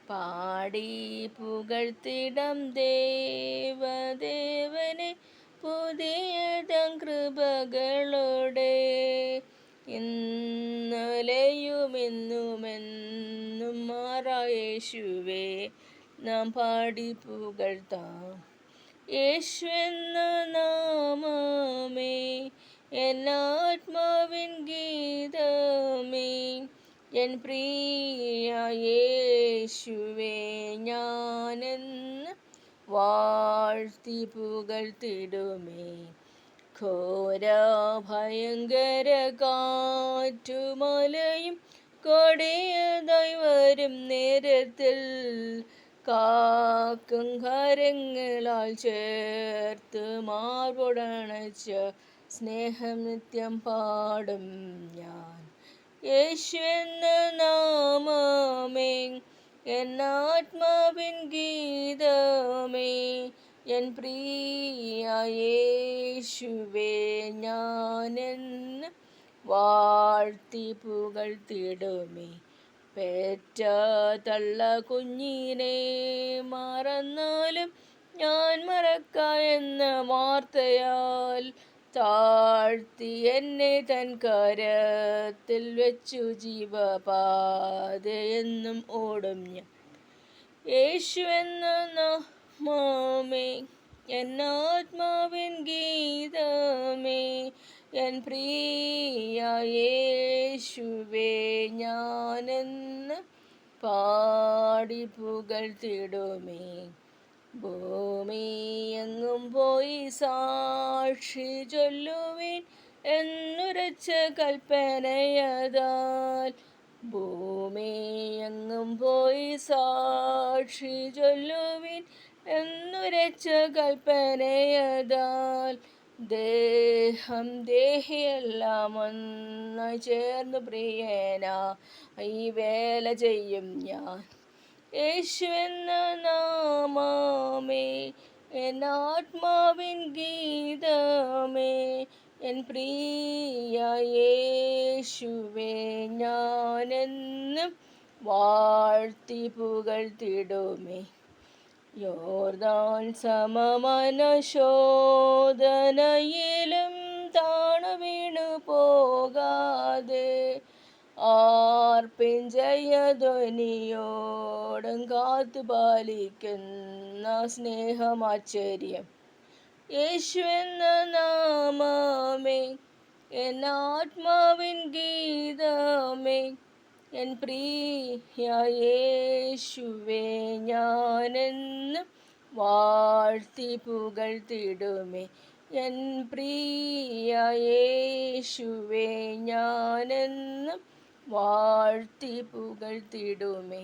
പാടി പുകഴ്ത്തിടം ദേവദേവനെ പുതിയതം കൃപകളോടെ. ഇന്നലെയും ഇന്നുമെന്നും മാറായേശുവേ നാം പാടി പുകഴ്ത്താം. യേശു എന്ന നാമമേ എന്നാത്മാവിൻ ഗീതമേ, എൻ പ്രിയ യേശുവേ ഞാനെന്ന് വാഴ്ത്തി പുകഴ്ത്തിടുമേ. ഘോര ഭയങ്കര കാറ്റുമലയും കൊടിയതായി വരും നേരത്തിൽ കാക്കും കരങ്ങളാൽ ചേർത്ത് മാർവോടണച്ച സ്നേഹം നിത്യം പാടും ഞാൻ. യേശു എന്ന നാമമേ എന്നാത്മാവിൻ ഗീതമേ, എൻ പ്രിയ യേശുവേ ഞാനെന്ന് വാഴ്ത്തി പുകഴ്ത്തിടുമേ. പെറ്റ തള്ള കുഞ്ഞിനെ മറന്നാലും ഞാൻ മറക്ക എന്ന വാർത്തയാൽ താഴ്ത്തി എന്നെ തൻ കരത്തിൽ വെച്ചു ജീവപാതയെന്നും ഓടും ഞാൻ. യേശു എന്ന നാമമേ എന്നാത്മാവിൻ ഗീതമേ, എൻ പ്രിയ യേശുവേ ഞാനെന്ന് പാടി പുകഴ്ത്തിടുമേ. ഭൂമിയെങ്ങും പോയി സാക്ഷി ചൊല്ലുവിൻ എന്നുരച്ച കൽപ്പനയതാൽ. ഭൂമിയെങ്ങും പോയി സാക്ഷി ചൊല്ലുവിൻ എന്നുരച്ച കൽപ്പനയതാൽ. ദേഹം ദേഹിയെല്ലാം ഒന്നായി ചേർന്നു പ്രിയന ഈ വേല ചെയ്യും ഞാൻ. യേശു എന്ന നാമമേ എന്നാത്മാവിൻ ഗീതമേ, എൻ പ്രിയ യേശുവേ ഞാനെന്നും വാഴ്ത്തി പുകഴ്ത്തിടുമേ. യോർദാൻ സമമന ശോധനയിലും താണു വീണു പോകാതെ ആർപ്പിൻ ജയധ്വനിയോടും കാത്തു പാലിക്കുന്ന സ്നേഹമാശ്ചര്യം. യേശു എന്ന നാമമേ എന്നാത്മാവിൻ ഗീതമേ, എൻ പ്രിയ യേശുവേ ഞാനെന്നും വാഴ്ത്തി പുകഴ്ത്തിടുമേ. എൻ പ്രിയ യേശുവേ ഞാനെന്നും വാഴ്ത്തി പുകഴ്ത്തിടുമേ.